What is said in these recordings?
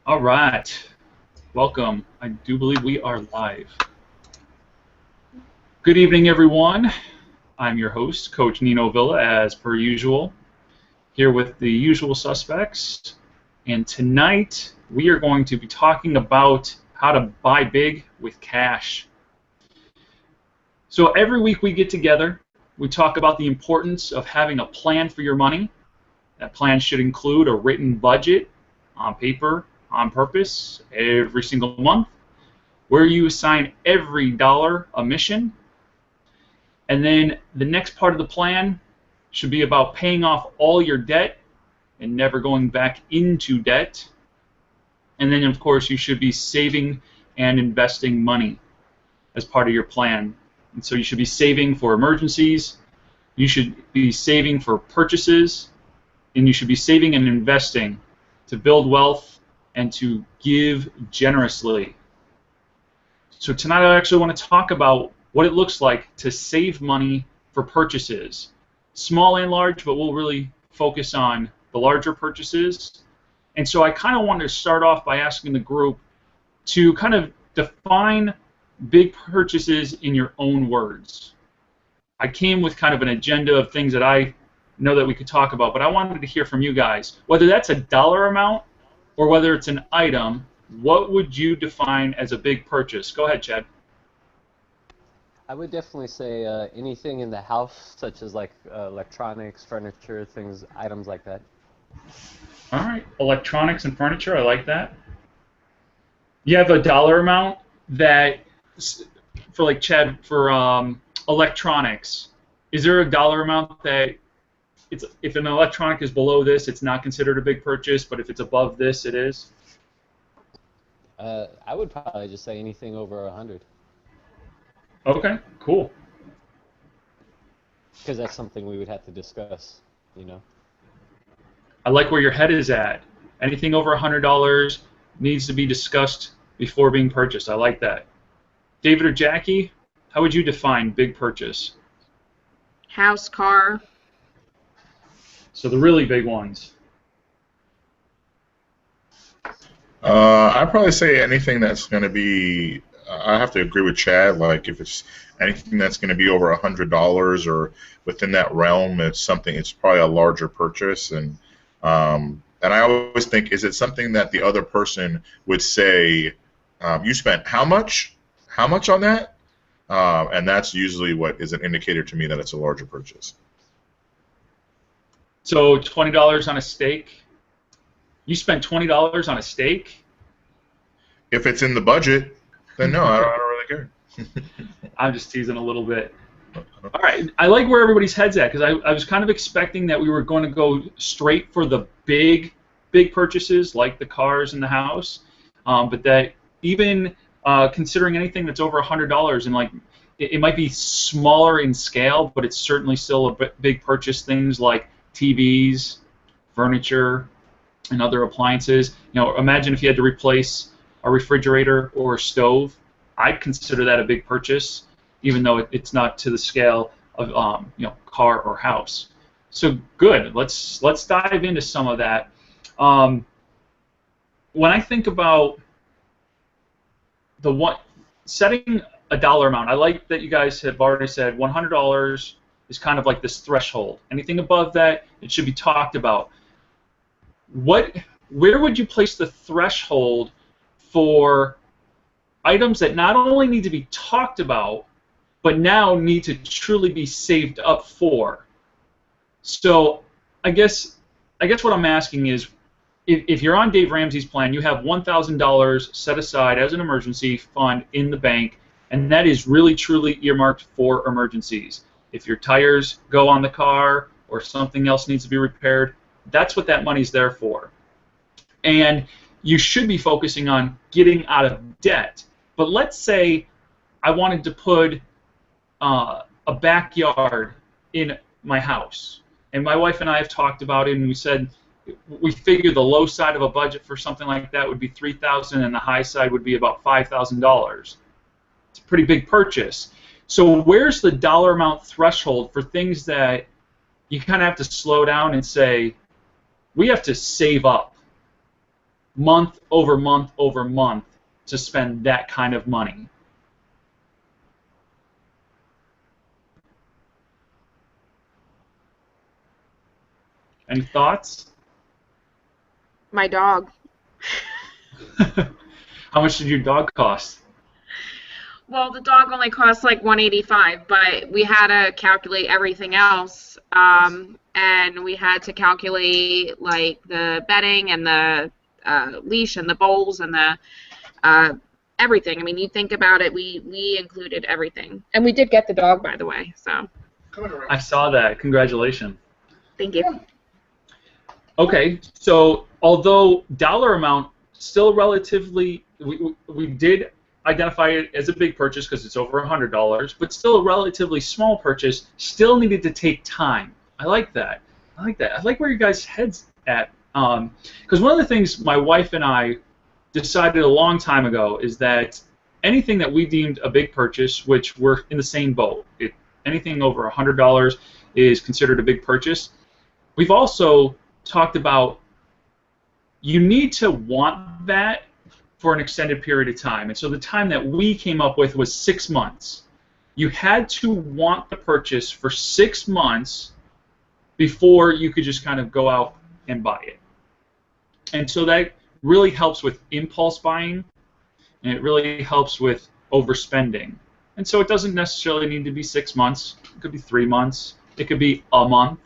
All right, welcome. I do believe we are live. Good evening, everyone. I'm your host, Coach Nino Villa, as per usual, here with the usual suspects. And tonight, we are going to be talking about how to buy big with cash. So every week we get together, we talk about the importance of having a plan for your money. That plan should include a written budget on paper, on purpose, every single month, where you assign every dollar a mission. And then the next part of the plan should be about paying off all your debt and never going back into debt. And then, of course, you should be saving and investing money as part of your plan. And so you should be saving for emergencies, you should be saving for purchases, and you should be saving and investing to build wealth and to give generously. So tonight I actually want to talk about what it looks like to save money for purchases, small and large, but we'll really focus on the larger purchases. And so I kind of wanted to start off by asking the group to kind of define big purchases in your own words. I came with kind of an agenda of things that I know that we could talk about, but I wanted to hear from you guys. Whether that's a dollar amount or whether it's an item, what would you define as a big purchase? Go ahead, Chad. I would definitely say anything in the house, such as like electronics, furniture, items like that. All right, electronics and furniture, I like that. You have a dollar amount that, for like Chad, for electronics, is there a dollar amount that if an electronic is below this, it's not considered a big purchase, but if it's above this, it is? I would probably just say anything over 100, Okay, cool. because that's something we would have to discuss, you know. I like where your head is at. Anything over $100 needs to be discussed before being purchased. I like that. David or Jackie, how would you define big purchase? House, car. So the really big ones. I'd probably say anything that's going to be. I have to agree with Chad. Like if it's anything that's going to be over $100 or within that realm, it's something. It's probably a larger purchase, and I always think, is it something that the other person would say, you spent how much? How much on that? And that's usually what is an indicator to me that it's a larger purchase. So $20 on a steak. You spent $20 on a steak? If it's in the budget, then no, I don't really care. I'm just teasing a little bit. All right, I like where everybody's head's at because I was kind of expecting that we were going to go straight for the big purchases like the cars and the house, but that even considering anything that's over $100 and like it might be smaller in scale, but it's certainly still a big purchase. Things like TVs, furniture, and other appliances. You know, imagine if you had to replace a refrigerator or a stove. I'd consider that a big purchase, even though it's not to the scale of car or house. So good. Let's dive into some of that. When I think about setting a dollar amount, I like that you guys have already said $100 is kind of like this threshold. Anything above that, it should be talked about. Where would you place the threshold for items that not only need to be talked about, but now need to truly be saved up for? So I guess what I'm asking is, if you're on Dave Ramsey's plan, you have $1,000 set aside as an emergency fund in the bank, and that is really truly earmarked for emergencies. If your tires go on the car or something else needs to be repaired, that's what that money's there for. And you should be focusing on getting out of debt. But let's say I wanted to put a backyard in my house, and my wife and I have talked about it, and we said we figure the low side of a budget for something like that would be $3,000, and the high side would be about $5,000. It's a pretty big purchase. So where's the dollar amount threshold for things that you kind of have to slow down and say, we have to save up? month over month over month to spend that kind of money. Any thoughts? My dog. How much did your dog cost? Well, the dog only cost like 185, but we had to calculate everything else, and we had to calculate like the bedding and the leash and the bowls and the everything. I mean, you think about it, we included everything, and we did get the dog, by the way. So. I saw that. Congratulations. Thank you. Okay, so although dollar amount still relatively, we did identify it as a big purchase because it's over $100, but still a relatively small purchase, still needed to take time. I like that. I like that. I like where you guys' heads at. Because one of the things my wife and I decided a long time ago is that anything that we deemed a big purchase, which we're in the same boat, anything over $100 is considered a big purchase. We've also talked about you need to want that for an extended period of time. And so the time that we came up with was 6 months. You had to want the purchase for 6 months before you could just kind of go out and buy it. And so that really helps with impulse buying, and it really helps with overspending. And so it doesn't necessarily need to be 6 months. It could be 3 months. It could be a month.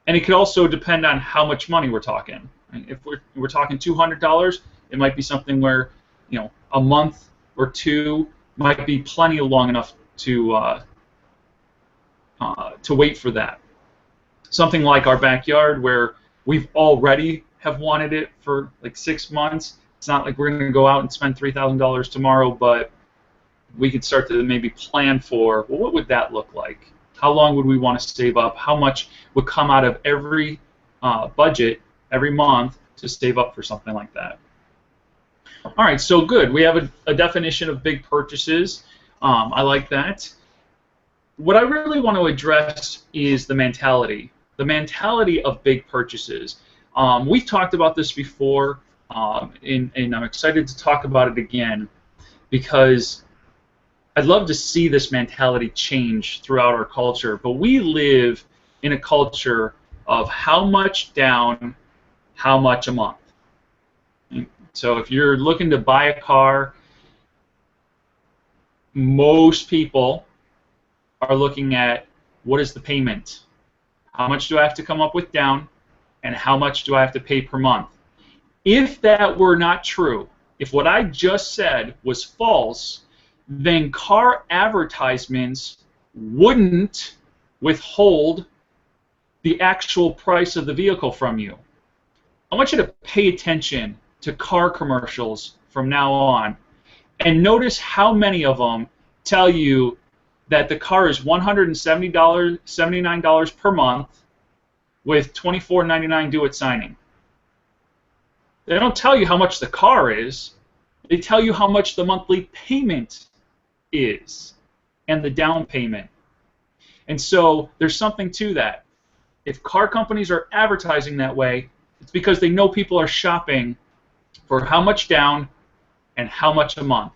And it could also depend on how much money we're talking. If we're talking $200, it might be something where, you know, a month or two might be plenty long enough to wait for that. Something like our backyard, where we've already have wanted it for like 6 months. It's not like we're going to go out and spend $3,000 tomorrow, but we could start to maybe plan for, well, what would that look like? How long would we want to save up? How much would come out of every budget every month to save up for something like that? All right, so good. We have a definition of big purchases. I like that. What I really want to address is the mentality of big purchases. We've talked about this before, and I'm excited to talk about it again because I'd love to see this mentality change throughout our culture. But we live in a culture of how much down, how much a month. So if you're looking to buy a car, most people are looking at what is the payment? How much do I have to come up with down? And how much do I have to pay per month? If that were not true, if what I just said was false, then car advertisements wouldn't withhold the actual price of the vehicle from you. I want you to pay attention to car commercials from now on and notice how many of them tell you that the car is $179 per month with $24.99 due at signing. They don't tell you how much the car is. They tell you how much the monthly payment is and the down payment. And so there's something to that. If car companies are advertising that way, it's because they know people are shopping for how much down and how much a month.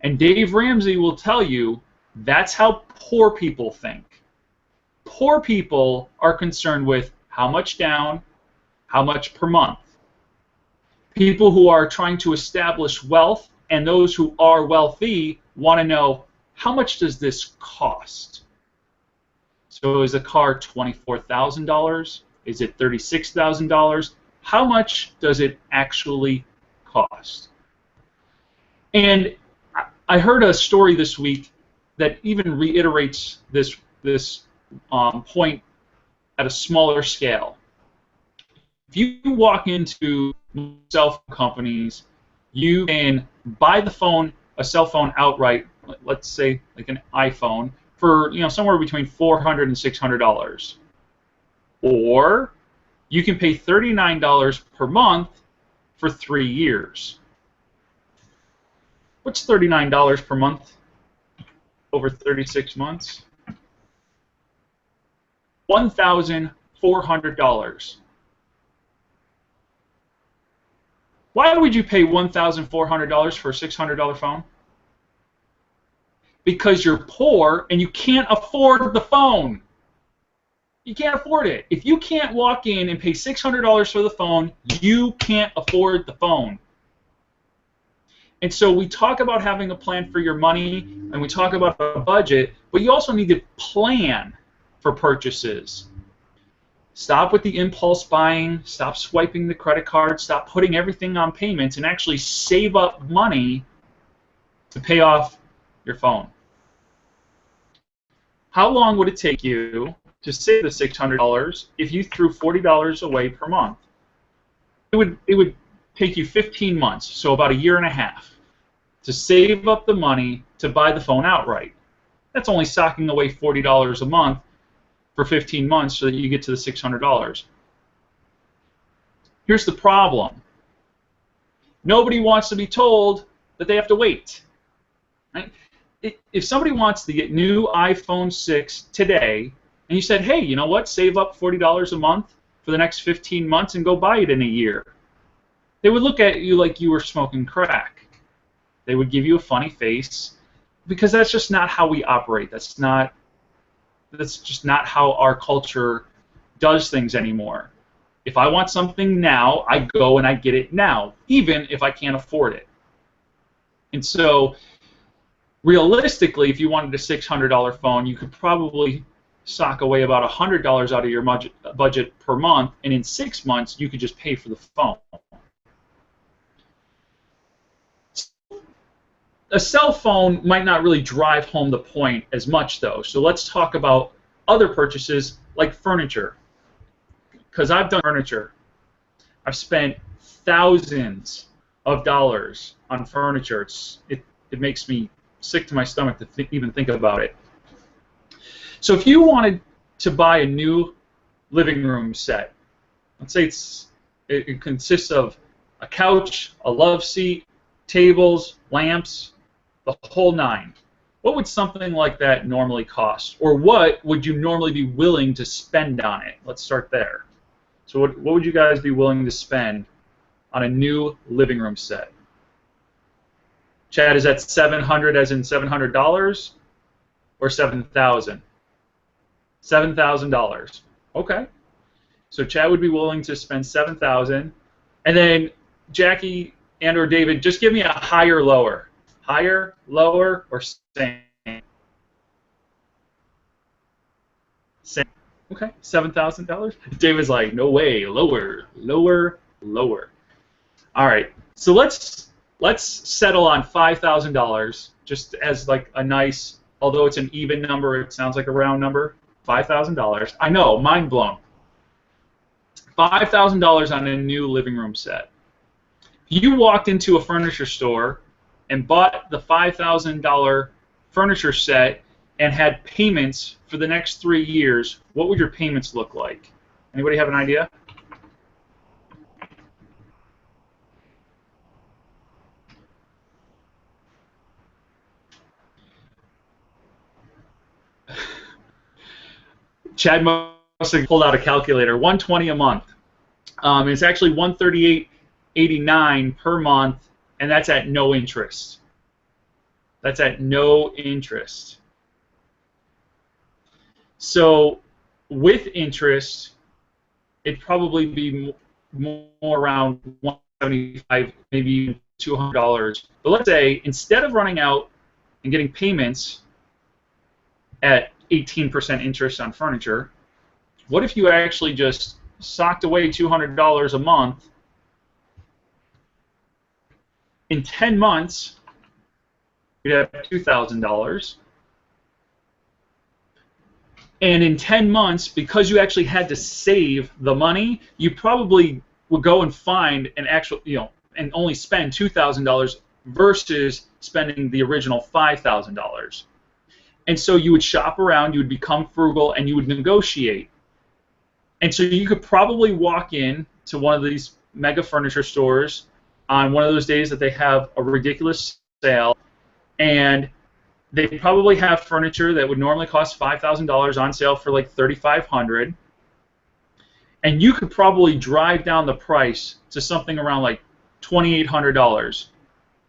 And Dave Ramsey will tell you that's how poor people think. Poor people are concerned with how much down, how much per month. People who are trying to establish wealth and those who are wealthy want to know, how much does this cost? So is a car $24,000? Is it $36,000? How much does it actually cost? And I heard a story this week that even reiterates this point at a smaller scale. If you walk into cell phone companies, you can buy a cell phone outright, let's say like an iPhone, for somewhere between $400 and $600. Or you can pay $39 per month for 3 years. What's $39 per month over 36 months? $1,400. Why would you pay $1,400 for a $600 phone? Because you're poor and you can't afford the phone. You can't afford it. If you can't walk in and pay $600 for the phone, you can't afford the phone. And so we talk about having a plan for your money, and we talk about a budget, but you also need to plan for purchases. Stop with the impulse buying, stop swiping the credit card, stop putting everything on payments, and actually save up money to pay off your phone. How long would it take you to save the $600 if you threw $40 away per month? It would take you 15 months, so about a year and a half, to save up the money to buy the phone outright. That's only socking away $40 a month for 15 months so that you get to the $600. Here's the problem. Nobody wants to be told that they have to wait. Right? If somebody wants to get new iPhone 6 today, and you said, hey, you know what, save up $40 a month for the next 15 months and go buy it in a year, they would look at you like you were smoking crack. They would give you a funny face, because that's just not how we operate. That's just not how our culture does things anymore. If I want something now, I go and I get it now, even if I can't afford it. And so, realistically, if you wanted a $600 phone, you could probably sock away about $100 out of your budget per month, and in 6 months, you could just pay for the phone. A cell phone might not really drive home the point as much, though. So let's talk about other purchases like furniture. Because I've done furniture. I've spent thousands of dollars on furniture. It makes me sick to my stomach to even think about it. So if you wanted to buy a new living room set, let's say it consists of a couch, a love seat, tables, lamps, the whole nine. What would something like that normally cost? Or what would you normally be willing to spend on it? Let's start there. So what would you guys be willing to spend on a new living room set? Chad, is that $700 as in $700 or $7,000? $7,000. Okay. So Chad would be willing to spend $7,000. And then Jackie and or David, just give me a higher, lower. Higher, lower, or same? Same. Okay, $7,000. David's like, no way, lower, lower, lower. All right, so let's settle on $5,000, just as like a nice, although it's an even number, it sounds like a round number. $5,000. I know, mind blown. $5,000 on a new living room set. If you walked into a furniture store and bought the $5,000 furniture set and had payments for the next 3 years, what would your payments look like? Anybody have an idea? Chad must have pulled out a calculator. $120 a month. It's actually $138.89 per month, and that's at no interest. That's at no interest. So with interest, it'd probably be more around $175, maybe $200. But let's say instead of running out and getting payments at 18% interest on furniture, what if you actually just socked away $200 a month? In 10 months, you'd have $2,000. And in 10 months, because you actually had to save the money, you probably would go and find an actual, and only spend $2,000 versus spending the original $5,000. And so you would shop around, you would become frugal, and you would negotiate. And so you could probably walk in to one of these mega furniture stores on one of those days that they have a ridiculous sale, and they probably have furniture that would normally cost $5,000 on sale for like $3,500, and you could probably drive down the price to something around like $2,800.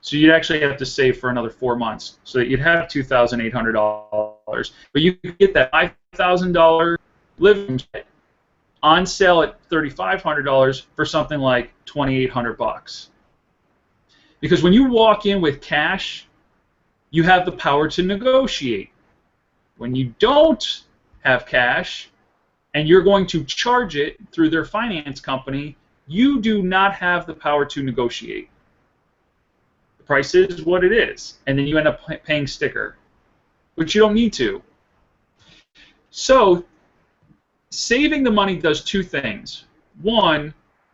So you'd actually have to save for another 4 months, so that you'd have $2,800. But you could get that $5,000 living kit on sale at $3,500 for something like $2,800. Because when you walk in with cash, you have the power to negotiate. When you don't have cash and you're going to charge it through their finance company, you do not have the power to negotiate. The price is what it is, and then you end up paying sticker, which you don't need to. So saving the money does two things. One,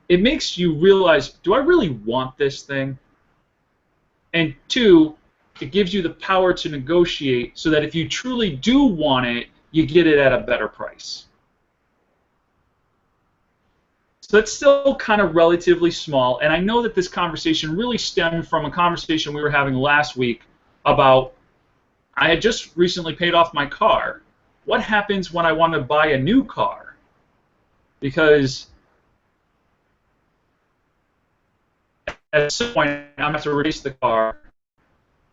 it makes you realize, do I really want this thing? And two, it gives you the power to negotiate so that if you truly do want it, you get it at a better price. So that's still kind of relatively small, and I know that this conversation really stemmed from a conversation we were having last week about I had just recently paid off my car. What happens when I want to buy a new car? Because at some point I'm going to have to release the car,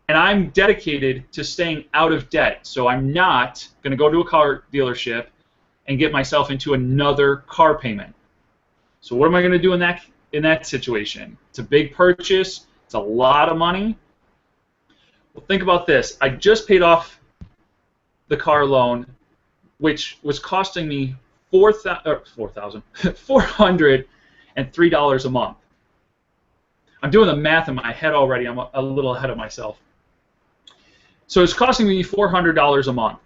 and I'm dedicated to staying out of debt, so I'm not going to go to a car dealership and get myself into another car payment. So what am I going to do in that situation? It's a big purchase. It's a lot of money. Well, think about this. I just paid off the car loan, which was costing me $403 a month. I'm doing the math in my head already. I'm a little ahead of myself. So it's costing me $400 a month.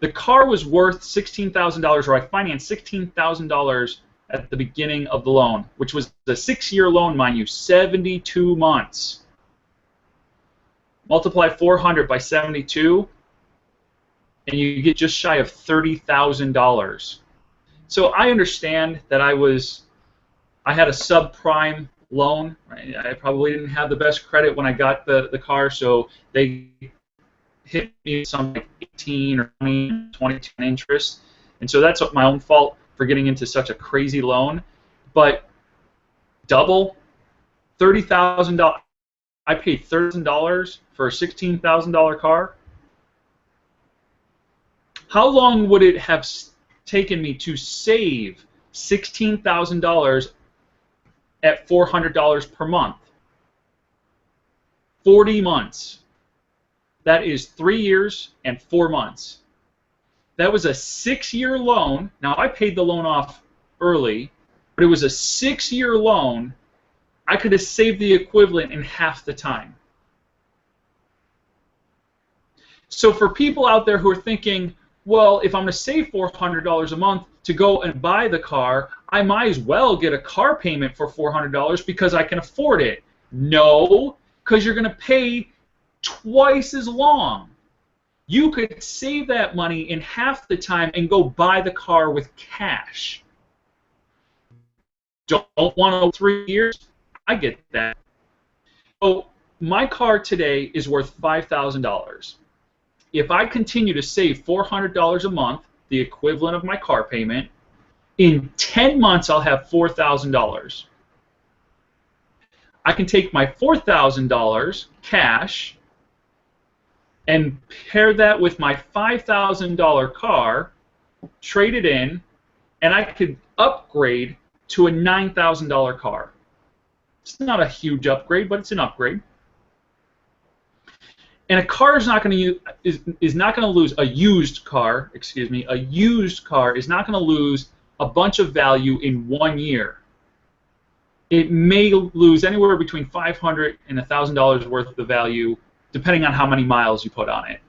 The car was worth $16,000, or I financed $16,000 at the beginning of the loan, which was a 6-year loan, mind you, 72 months. Multiply 400 by 72, and you get just shy of $30,000. So I understand that I had a subprime loan. Right? I probably didn't have the best credit when I got the car, so they hit me some like 18 or 22 interest, and so that's my own fault for getting into such a crazy loan. But double $30,000, I paid $30,000 for a $16,000 car. How long would it have taken me to save $16,000 at $400 per month? 40 months. That is 3 years and 4 months. That was a 6-year loan. Now, I paid the loan off early, but it was a 6-year loan. I could have saved the equivalent in half the time. So for people out there who are thinking, well, if I'm going to save $400 a month to go and buy the car, I might as well get a car payment for $400 because I can afford it. No, because you're going to pay twice as long. You could save that money in half the time and go buy the car with cash. Don't want 3 years? I get that. So my car today is worth $5,000. If I continue to save $400 a month, the equivalent of my car payment, in 10 months I'll have $4,000. I can take my $4,000 cash and pair that with my $5,000 car, trade it in, and I could upgrade to a $9,000 car. It's not a huge upgrade, but it's an upgrade. And a car is not going to lose a used car. Excuse me, a used car is not going to lose a bunch of value in 1 year. It may lose anywhere between $500 and $1,000 worth of value, depending on how many miles you put on it.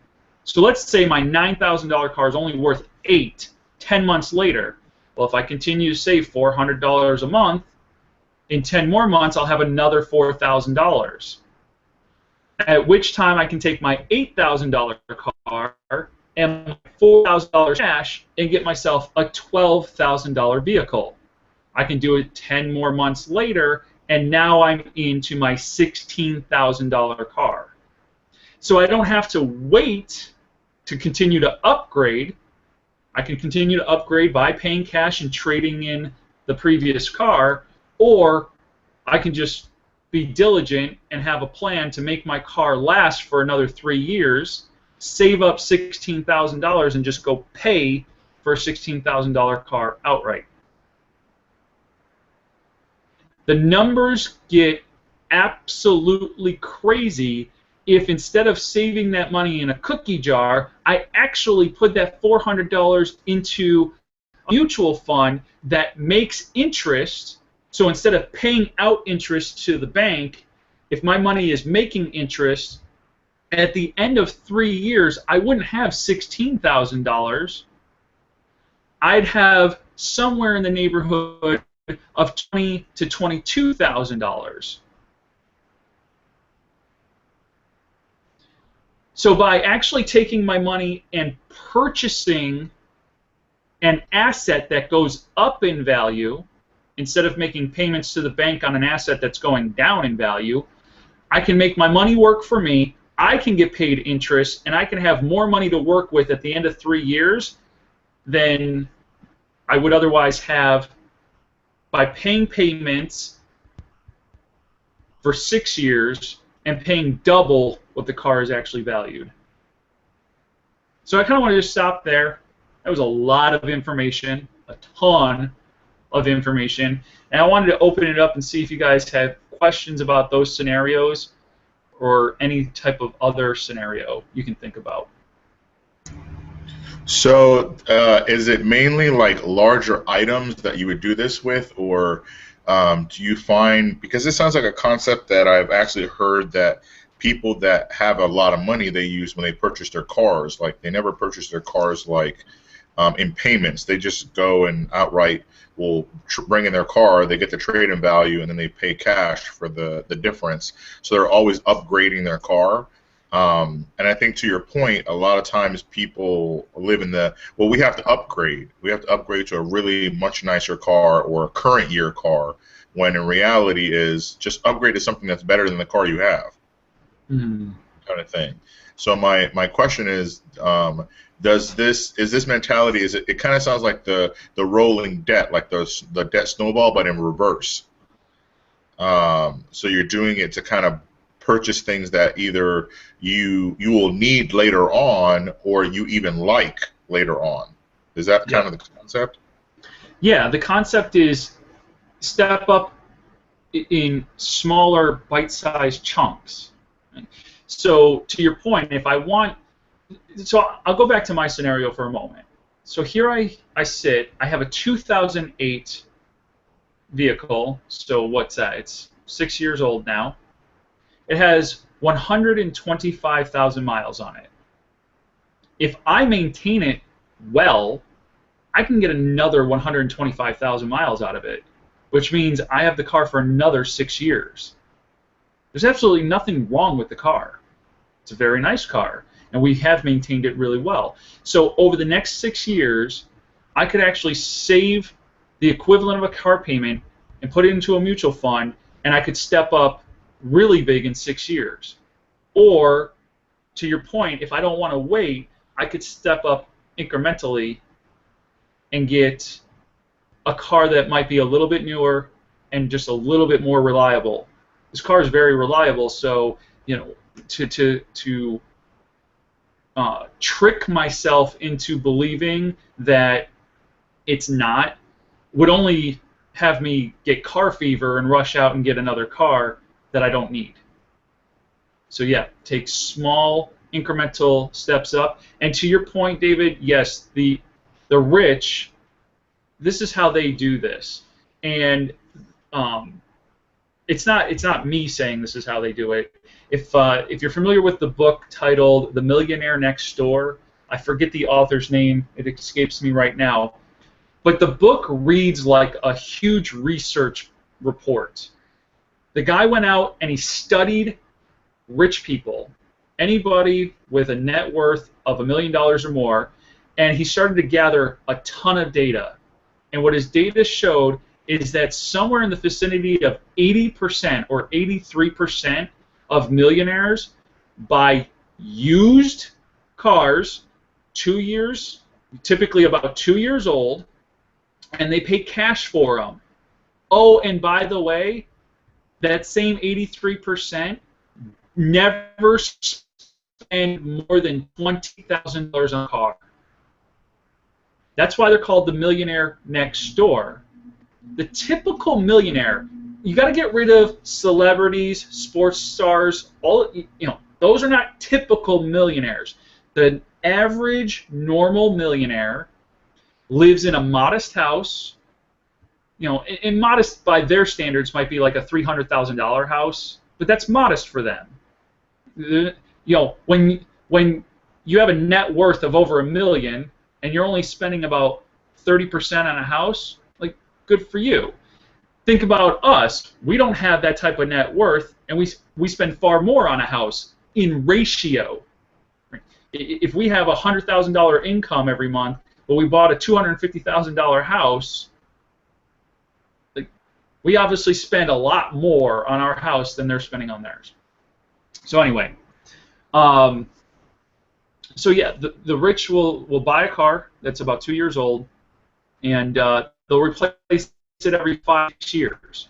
So let's say my $9,000 car is only worth $8,000 10 months later. Well, if I continue to save $400 a month, in 10 more months I'll have another $4,000. At which time I can take my $8,000 car and my $4,000 cash and get myself a $12,000 vehicle. I can do it 10 more months later, and now I'm into my $16,000 car. So I don't have to wait to continue to upgrade. I can continue to upgrade by paying cash and trading in the previous car, or I can just be diligent and have a plan to make my car last for another 3 years, save up $16,000 and just go pay for a $16,000 car outright. The numbers get absolutely crazy if instead of saving that money in a cookie jar, I actually put that $400 into a mutual fund that makes interest. So instead of paying out interest to the bank, if my money is making interest, at the end of 3 years, I wouldn't have $16,000. I'd have somewhere in the neighborhood of $20,000 to $22,000. So by actually taking my money and purchasing an asset that goes up in value, instead of making payments to the bank on an asset that's going down in value, I can make my money work for me, I can get paid interest, and I can have more money to work with at the end of 3 years than I would otherwise have by paying payments for 6 years and paying double what the car is actually valued. So I kind of want to just stop there. That was a lot of information, a ton of information, and I wanted to open it up and see if you guys have questions about those scenarios or any type of other scenario you can think about. So is it mainly like larger items that you would do this with, or do you find, because this sounds like a concept that I've actually heard that people that have a lot of money they use when they purchase their cars, like they never purchase their cars like in payments. They just go and outright will bring in their car, they get the trade-in value, and then they pay cash for the difference. So they're always upgrading their car. And I think to your point, a lot of times people live in the, well, we have to upgrade. We have to upgrade to a really much nicer car or a current year car, when in reality is just upgrade to something that's better than the car you have, kind of thing. So my question is, is this mentality, it kind of sounds like the rolling debt, like the debt snowball, but in reverse. So you're doing it to kind of purchase things that either you will need later on or you even like later on. Is that kind of the concept? Yeah, the concept is step up in smaller bite-sized chunks. So to your point, if I want, so I'll go back to my scenario for a moment. So here I sit, I have a 2008 vehicle, so what's that? It's 6 years old now. It has 125,000 miles on it. If I maintain it well, I can get another 125,000 miles out of it, which means I have the car for another 6 years. There's absolutely nothing wrong with the car. It's a very nice car, and we have maintained it really well. So over the next 6 years, I could actually save the equivalent of a car payment and put it into a mutual fund, and I could step up really big in 6 years. Or, to your point, if I don't want to wait, I could step up incrementally and get a car that might be a little bit newer and just a little bit more reliable. This car is very reliable, so to trick myself into believing that it's not would only have me get car fever and rush out and get another car that I don't need. So yeah, take small incremental steps up. And to your point, David, yes, the rich, this is how they do this. And it's not me saying this is how they do it. If you're familiar with the book titled The Millionaire Next Door, I forget the author's name, it escapes me right now, but the book reads like a huge research report. The guy went out and he studied rich people, anybody with a net worth of $1 million or more, and he started to gather a ton of data. And what his data showed is that somewhere in the vicinity of 80% or 83% of millionaires buy used cars, 2 years, typically about 2 years old, and they pay cash for them. Oh, and by the way, that same 83% never spend more than $20,000 on a car. That's why they're called the millionaire next door. The typical millionaire, you got to get rid of celebrities, sports stars, those are not typical millionaires. The average normal millionaire lives in a modest house, and modest by their standards might be like a $300,000 house, but that's modest for them. When you have a net worth of over $1 million and you're only spending about 30% on a house, like, good for you. Think about us. We don't have that type of net worth, and we spend far more on a house in ratio. If we have a $100,000 income every month, but we bought a $250,000 house, we obviously spend a lot more on our house than they're spending on theirs. So anyway, so yeah, the rich will buy a car that's about 2 years old, and they'll replace it every 5 years.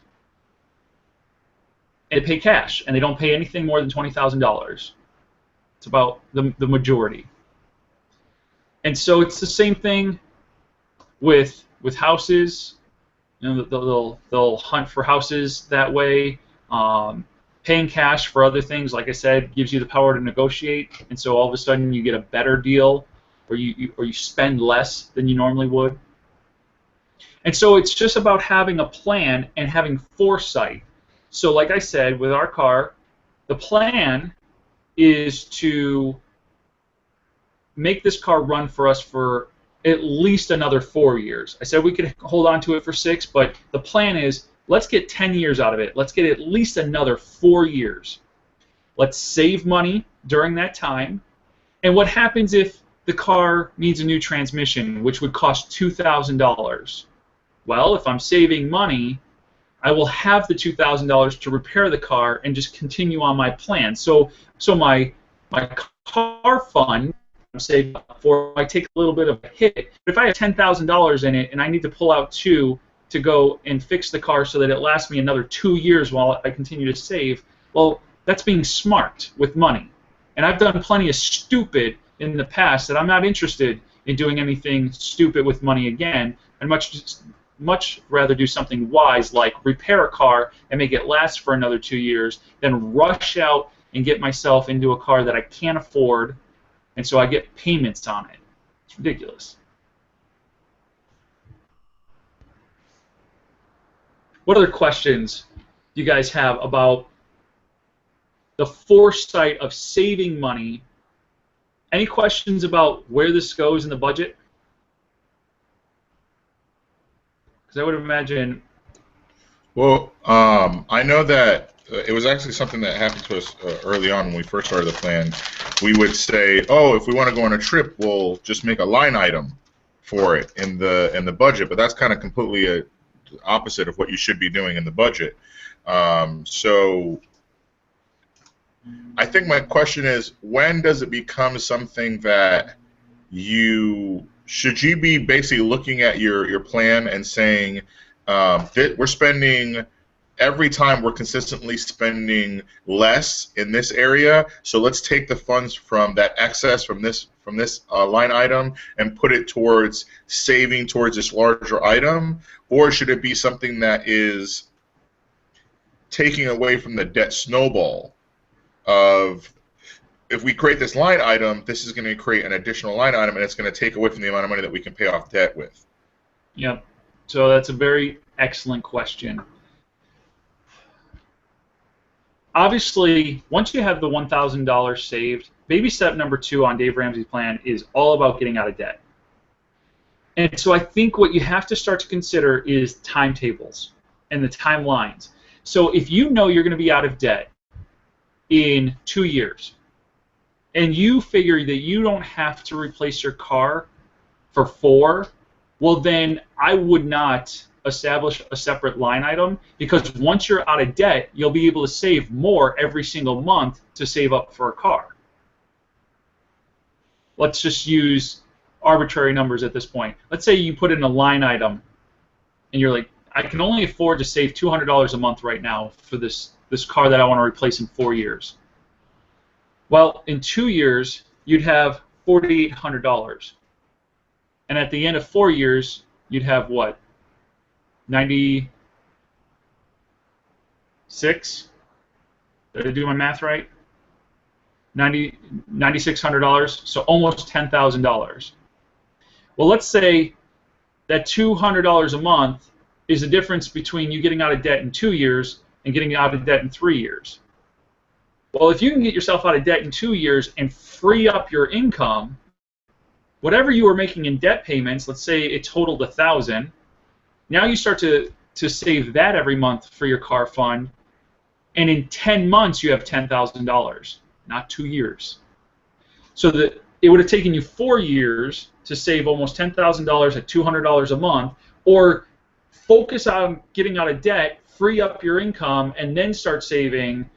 And they pay cash, and they don't pay anything more than $20,000. It's about the majority. And so it's the same thing with houses. They'll hunt for houses that way. Paying cash for other things, like I said, gives you the power to negotiate, and so all of a sudden you get a better deal, or you spend less than you normally would. And so it's just about having a plan and having foresight. So like I said, with our car, the plan is to make this car run for us for at least another 4 years. I said we could hold on to it for 6, but the plan is, let's get 10 years out of it. Let's get at least another 4 years. Let's save money during that time. And what happens if the car needs a new transmission, which would cost $2,000? Well, if I'm saving money, I will have the $2,000 to repair the car and just continue on my plan. So my car fund I'm saving up for might take a little bit of a hit. But if I have $10,000 in it and I need to pull out $2,000 to go and fix the car so that it lasts me another 2 years while I continue to save, well, that's being smart with money. And I've done plenty of stupid in the past that I'm not interested in doing anything stupid with money again. I'd much rather do something wise, like repair a car and make it last for another 2 years, than rush out and get myself into a car that I can't afford, and so I get payments on it. It's ridiculous. What other questions do you guys have about the foresight of saving money? Any questions about where this goes in the budget? Because I would imagine... Well, I know that it was actually something that happened to us early on when we first started the plan. We would say, oh, if we want to go on a trip, we'll just make a line item for it in the budget. But that's kind of completely opposite of what you should be doing in the budget. So I think my question is, when does it become something that should you be basically looking at your plan and saying that we're spending, every time we're consistently spending less in this area, so let's take the funds from that excess from this line item and put it towards saving towards this larger item? Or should it be something that is taking away from the debt snowball of, if we create this line item, this is going to create an additional line item, and it's going to take away from the amount of money that we can pay off debt with? Yep. So that's a very excellent question. Obviously, once you have the $1,000 saved, baby step number 2 on Dave Ramsey's plan is all about getting out of debt. And so I think what you have to start to consider is timetables and the timelines. So if you know you're going to be out of debt in 2 years, and you figure that you don't have to replace your car for 4, well then I would not establish a separate line item, because once you're out of debt, you'll be able to save more every single month to save up for a car. Let's just use arbitrary numbers at this point. Let's say you put in a line item and you're like, I can only afford to save $200 a month right now for this car that I want to replace in 4 years. Well, in 2 years, you'd have $4,800. And at the end of 4 years, you'd have what? 96? Did I do my math right? $9,600, so almost $10,000. Well, let's say that $200 a month is the difference between you getting out of debt in 2 years and getting out of debt in 3 years. Well, if you can get yourself out of debt in 2 years and free up your income, whatever you were making in debt payments, let's say it totaled $1,000, now you start to save that every month for your car fund, and in 10 months you have $10,000, not 2 years. So that it would have taken you 4 years to save almost $10,000 at $200 a month, or focus on getting out of debt, free up your income, and then start saving,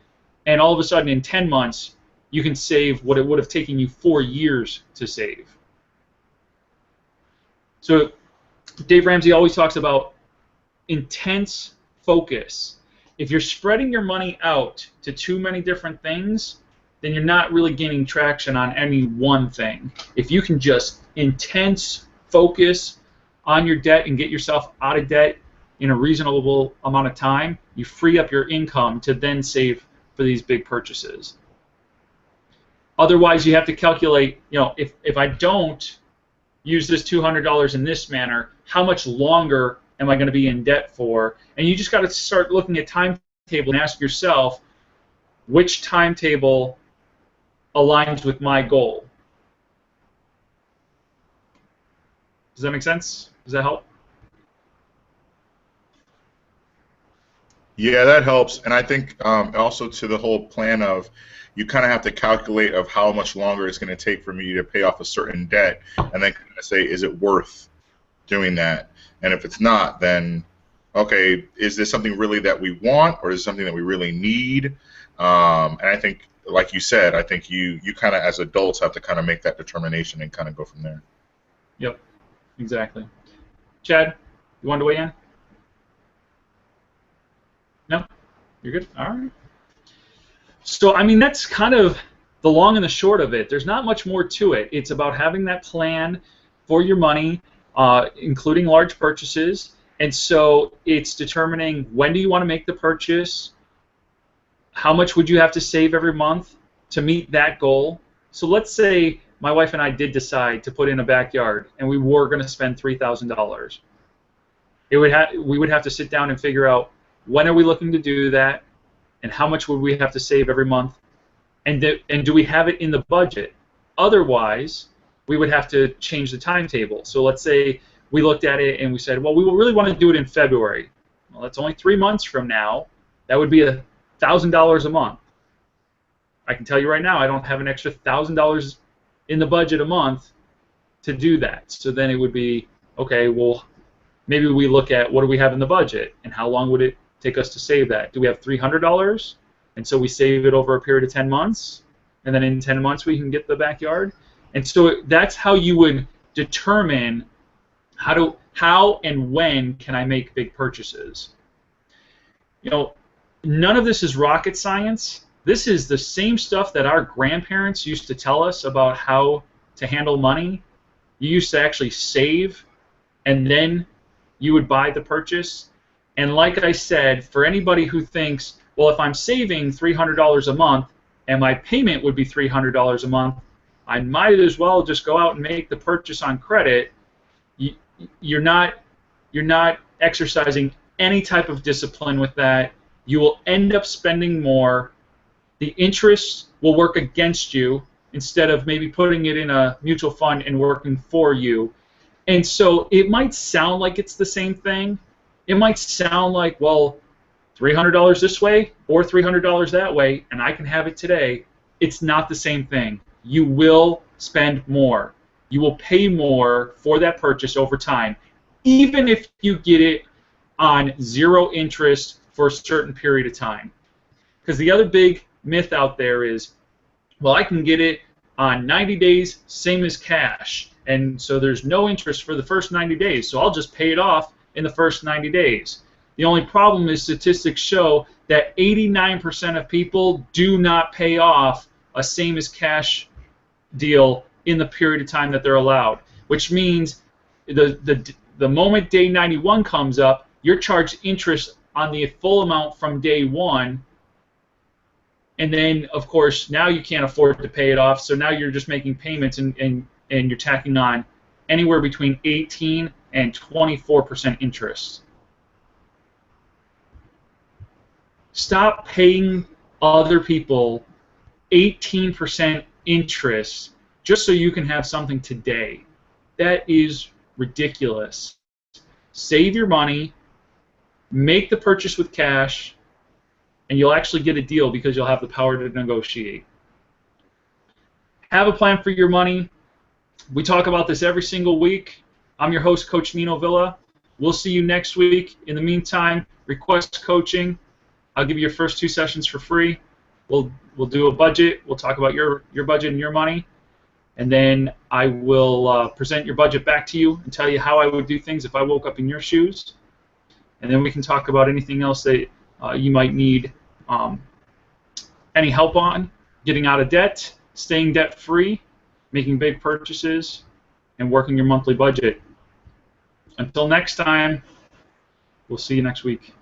and all of a sudden in 10 months you can save what it would have taken you 4 years to save. So Dave Ramsey always talks about intense focus. If you're spreading your money out to too many different things, then you're not really gaining traction on any one thing. If you can just intense focus on your debt and get yourself out of debt in a reasonable amount of time, you free up your income to then save for these big purchases. Otherwise, you have to calculate, if I don't use this $200 in this manner, how much longer am I going to be in debt for? And you just got to start looking at timetable and ask yourself, which timetable aligns with my goal? Does that make sense? Does that help? Yeah, that helps. And I think also to the whole plan of, you kind of have to calculate of how much longer it's going to take for me to pay off a certain debt, and then kind of say, is it worth doing that? And if it's not, then, okay, is this something really that we want, or is it something that we really need? And I think, like you said, I think you kind of, as adults, have to kind of make that determination and kind of go from there. Yep, exactly. Chad, you want to weigh in? No? You're good? All right. So, I mean, that's kind of the long and the short of it. There's not much more to it. It's about having that plan for your money, including large purchases. And so it's determining, when do you want to make the purchase, how much would you have to save every month to meet that goal. So let's say my wife and I did decide to put in a backyard, and we were going to spend $3,000. We would have to sit down and figure out, when are we looking to do that, and how much would we have to save every month, and do we have it in the budget? Otherwise, we would have to change the timetable. So let's say we looked at it and we said, well, we really want to do it in February. Well, that's only 3 months from now. That would be $1,000 a month. I can tell you right now, I don't have an extra $1,000 in the budget a month to do that. So then it would be, okay, well, maybe we look at, what do we have in the budget, and how long would it take us to save that? Do we have $300? And so we save it over a period of 10 months, and then in 10 months we can get the backyard. And so that's how you would determine how and when can I make big purchases. None of this is rocket science. This is the same stuff that our grandparents used to tell us about how to handle money. You used to actually save, and then you would buy the purchase. And like I said, for anybody who thinks, well, if I'm saving $300 a month and my payment would be $300 a month, I might as well just go out and make the purchase on credit. You're not exercising any type of discipline with that. You will end up spending more. The interest will work against you instead of maybe putting it in a mutual fund and working for you. And so it might sound like it's the same thing. It might sound like, well, $300 this way or $300 that way, and I can have it today. It's not the same thing. You will spend more. You will pay more for that purchase over time, even if you get it on zero interest for a certain period of time. Because the other big myth out there is, well, I can get it on 90 days, same as cash, and so there's no interest for the first 90 days, so I'll just pay it off in the first 90 days. The only problem is statistics show that 89% of people do not pay off a same as cash deal in the period of time that they're allowed, which means the moment day 91 comes up, you're charged interest on the full amount from day one, and then of course now you can't afford to pay it off, so now you're just making payments and you're tacking on anywhere between 18 and 24% interest. Stop paying other people 18% interest just so you can have something today. That is ridiculous. Save your money, make the purchase with cash, and you'll actually get a deal because you'll have the power to negotiate. Have a plan for your money. We talk about this every single week. I'm your host, Coach Nino Villa. We'll see you next week. In the meantime, request coaching. I'll give you your first 2 sessions for free. We'll do a budget. We'll talk about your budget and your money. And then I will present your budget back to you and tell you how I would do things if I woke up in your shoes. And then we can talk about anything else that you might need any help on, getting out of debt, staying debt-free, making big purchases, and working your monthly budget. Until next time, we'll see you next week.